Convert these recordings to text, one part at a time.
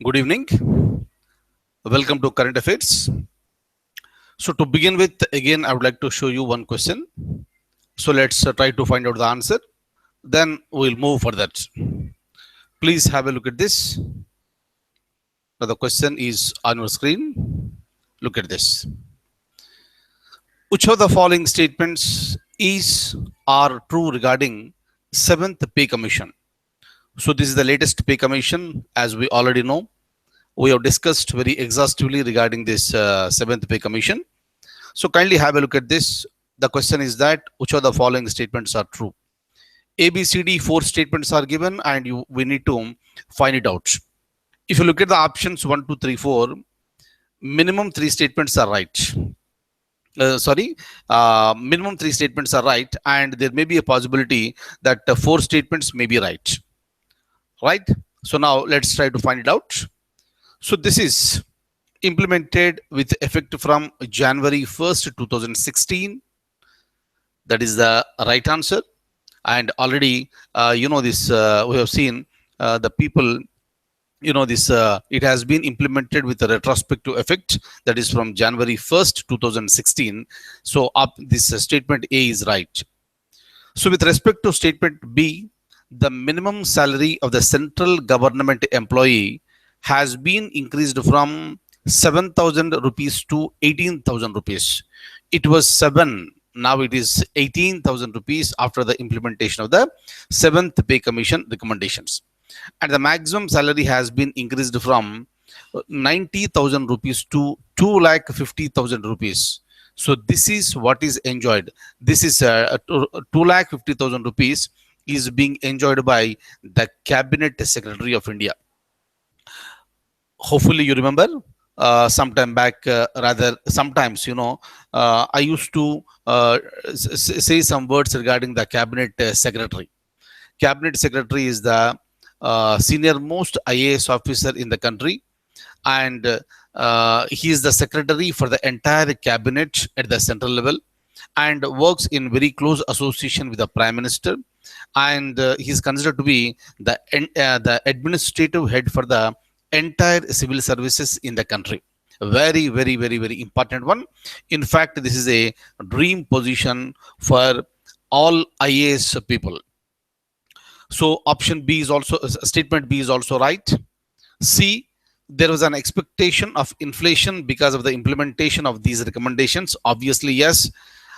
Good evening. Welcome to Current Affairs. So to begin with, again, I would like to show you one question. So let's try to find out the answer. Then we'll move further. Please have a look at this. Now the question is on your screen. Look at this. Which of the following statements is or true regarding 7th Pay Commission? So this is the latest pay commission, as we already know. We have discussed very exhaustively regarding this 7th Pay Commission. So kindly have a look at this. The question is that which of the following statements are true? A, B, C, D, 4 statements are given and we need to find it out. If you look at the options 1, 2, 3, 4, minimum 3 statements are right. Minimum 3 statements are right, and there may be a possibility that 4 statements may be right. Right? So now let's try to find it out. So this is implemented with effect from January 1st, 2016. That is the right answer. And already, this we have seen the people, it has been implemented with a retrospective effect. That is from January 1st, 2016. So this statement A is right. So with respect to statement B, the minimum salary of the central government employee has been increased from 7,000 rupees to 18,000 rupees. It was 7, now it is 18,000 rupees after the implementation of the 7th Pay Commission recommendations. And the maximum salary has been increased from 90,000 rupees to 2,50,000 rupees. So this is what is enjoyed. This is 2,50,000 rupees is being enjoyed by the Cabinet Secretary of India. Hopefully you remember sometime back, sometimes, I used to say some words regarding the Cabinet Secretary. Cabinet Secretary is the senior most IAS officer in the country, and he is the secretary for the entire cabinet at the central level and works in very close association with the Prime Minister, and he is considered to be the administrative head for the entire civil services in the country. Very, very, very, very important one. In fact, this is a dream position for all IAS people. So option B is also, statement B is also right. C, there was an expectation of inflation because of the implementation of these recommendations. Obviously, yes.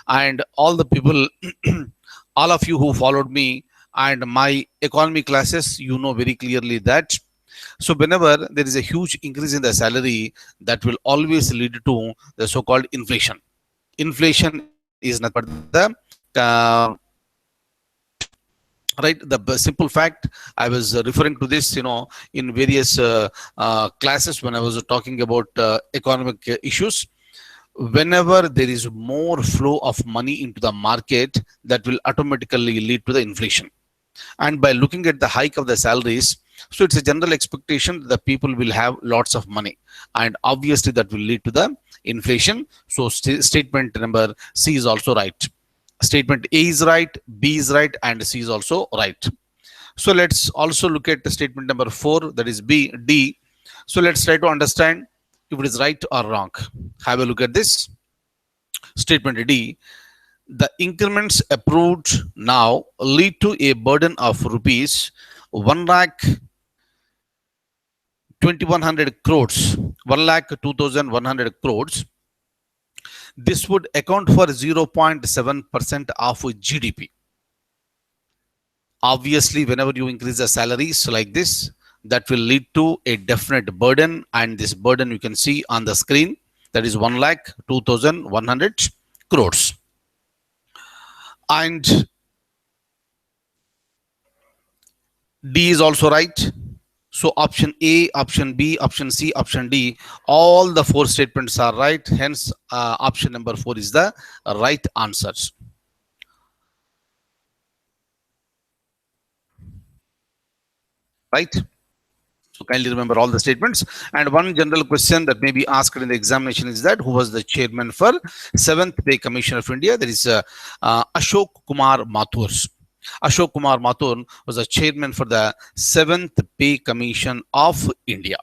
And all the people, all of you who followed me and my economy classes, you know very clearly that. So whenever there is a huge increase in the salary, that will always lead to the so-called inflation. Inflation is nothing but the right, the simple fact. I was referring to this, in various classes when I was talking about economic issues. Whenever there is more flow of money into the market, that will automatically lead to the inflation. And by looking at the hike of the salaries, so it's a general expectation that people will have lots of money, and obviously that will lead to the inflation. So statement number C is also right. Statement A is right, B is right, and C is also right. So let's also look at the statement number 4, that is D. So let's try to understand if it is right or wrong. Have a look at this. Statement D, the increments approved now lead to a burden of rupees 1,21,100 crores, 1,02,100 crores. This would account for 0.7% of GDP. Obviously, whenever you increase the salaries like this, that will lead to a definite burden, and this burden you can see on the screen, that is 1,02,100 crores. And D is also right. So option A, option B, option C, option D, all the 4 statements are right. Hence, option number 4 is the right answer. Right? So kindly remember all the statements. And one general question that may be asked in the examination is that who was the chairman for 7th Pay Commission of India? That is Ashok Kumar Mathur. Ashok Kumar Mathur was the chairman for the 7th Pay Commission of India.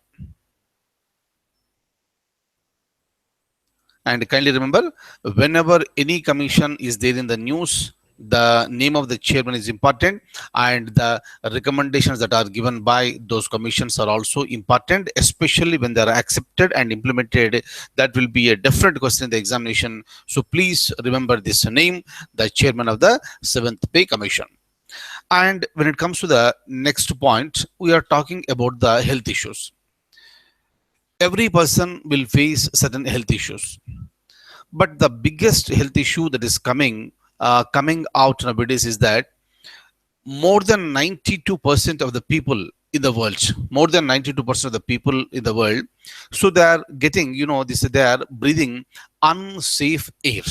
And kindly remember, whenever any commission is there in the news, the name of the chairman is important, and the recommendations that are given by those commissions are also important, especially when they are accepted and implemented. That will be a different question in the examination. So please remember this name, the chairman of the seventh pay commission. And when it comes to the next point, we are talking about the health issues. Every person will face certain health issues, but the biggest health issue that is coming out nowadays is that more than 92% of the people in the world, more than 92% of the people in the world, so they are getting, this, they are breathing unsafe air.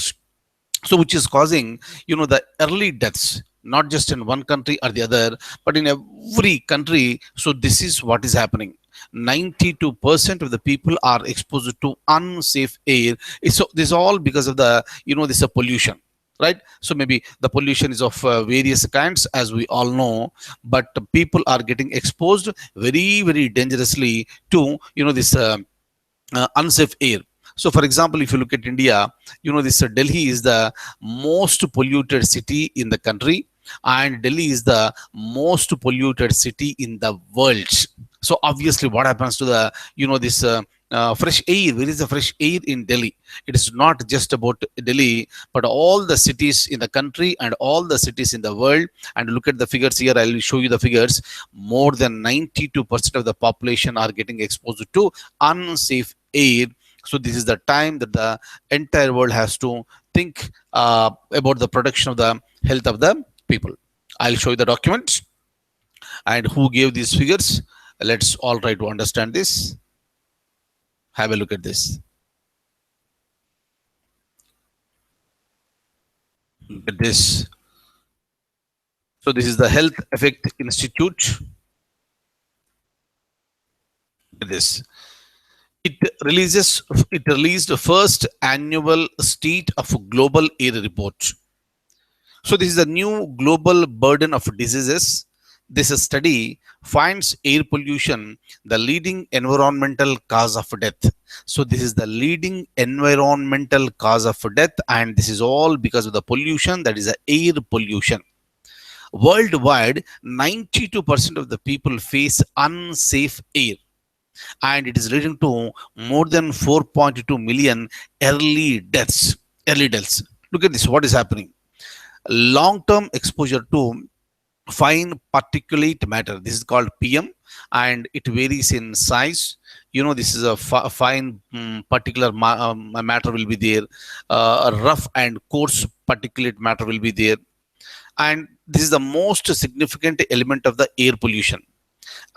So which is causing, the early deaths, not just in one country or the other, but in every country. So this is what is happening. 92% of the people are exposed to unsafe air. So this is all because of the, this pollution, right? So maybe the pollution is of various kinds, as we all know, but people are getting exposed very, very dangerously to, this unsafe air. So for example, if you look at India, this Delhi is the most polluted city in the country, and Delhi is the most polluted city in the world. So obviously what happens to the, this fresh air? Where is the fresh air in Delhi? It is not just about Delhi, but all the cities in the country and all the cities in the world. And look at the figures here, I will show you the figures. More than 92% of the population are getting exposed to unsafe air. So this is the time that the entire world has to think about the protection of the health of the people. I'll show you the document and who gave these figures. Let's all try to understand this. Have a look at this. Look at this. So this is the Health Effect Institute. Look at this. It released the first annual State of Global Air report. So this is a new global burden of diseases. This study finds air pollution the leading environmental cause of death. So this is the leading environmental cause of death, and this is all because of the pollution, that is the air pollution. Worldwide, 92% of the people face unsafe air, and it is leading to more than 4.2 million early deaths. Early deaths. Look at this. What is happening? Long-term exposure to fine particulate matter. This is called PM, and it varies in size. This is a fine particular matter will be there. A rough and coarse particulate matter will be there, and this is the most significant element of the air pollution,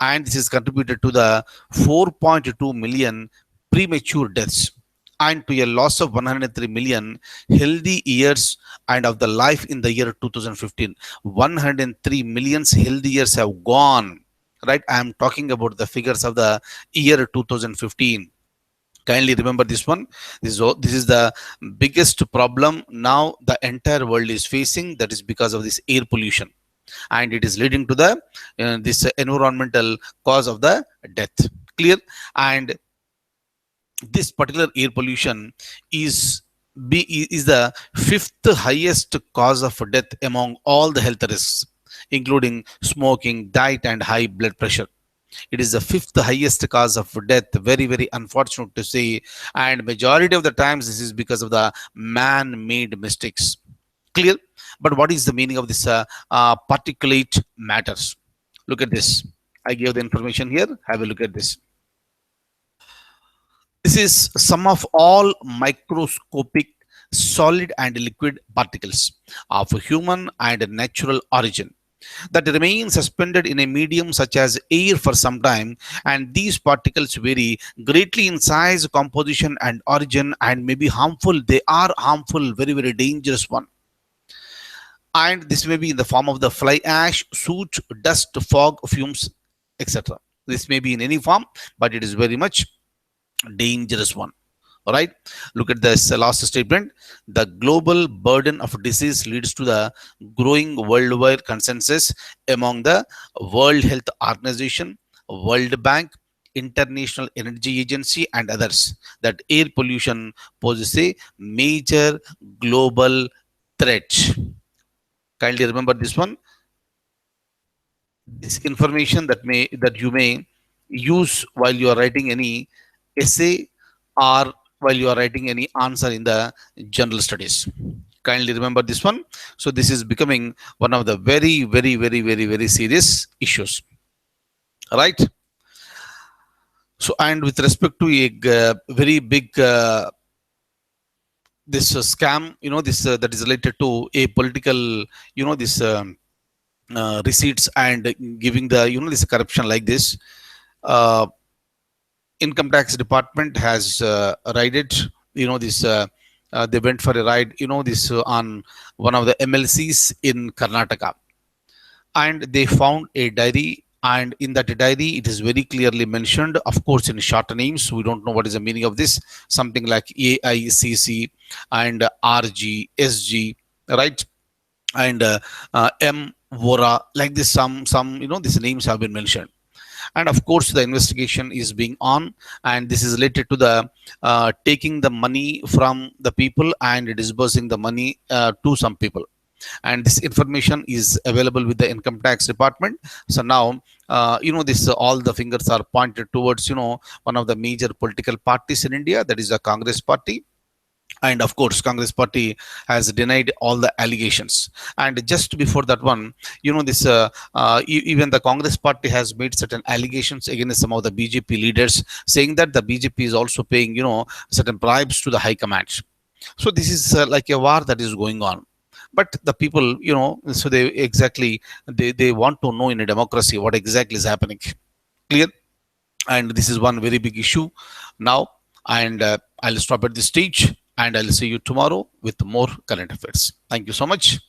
and this is contributed to the 4.2 million premature deaths and to a loss of 103 million healthy years and of the life in the year 2015. 103 million healthy years have gone, right? I am talking about the figures of the year 2015. Kindly remember this one. This is the biggest problem now the entire world is facing, that is because of this air pollution, and it is leading to the this environmental cause of the death. Clear? And this particular air pollution is is the fifth highest cause of death among all the health risks, including smoking, diet, and high blood pressure. It is the fifth highest cause of death. Very, very unfortunate to say, and majority of the times this is because of the man-made mistakes. Clear? But what is the meaning of this particulate matters? Look at this. I gave the information here. Have a look at this. This is sum of all microscopic solid and liquid particles of human and natural origin that remain suspended in a medium such as air for some time, and these particles vary greatly in size, composition, and origin, and may be harmful. They are harmful, very, very dangerous one. And this may be in the form of the fly ash, soot, dust, fog, fumes, etc. This may be in any form, but it is very much dangerous one. All right, look at this last statement. The global burden of disease leads to the growing worldwide consensus among the World Health Organization, World Bank, International Energy Agency and others that air pollution poses a major global threat. Kindly remember this one. This information that you may use while you are writing any essay or while you are writing any answer in the general studies. Kindly remember this one. So this is becoming one of the very serious issues, right? So, and with respect to a very big this scam, this that is related to a political, this receipts and giving the, this corruption like this. Uh, Income tax department has raided, this. They went for a ride, this on one of the MLCs in Karnataka, and they found a diary, and in that diary it is very clearly mentioned, of course in short names. We don't know what is the meaning of this. Something like AICC and RG, SG, right? And M Vora, like this, some these names have been mentioned. And of course the investigation is being on, and this is related to the taking the money from the people and disbursing the money to some people. And this information is available with the income tax department. So now this all the fingers are pointed towards, one of the major political parties in India, that is the Congress party. And of course Congress party has denied all the allegations. And just before that one, this even the Congress party has made certain allegations against some of the BJP leaders, saying that the BJP is also paying, certain bribes to the high command. So this is like a war that is going on. But the people, so they want to know in a democracy what exactly is happening. Clear? And this is one very big issue now. And I'll stop at this stage, and I'll see you tomorrow with more current affairs. Thank you so much.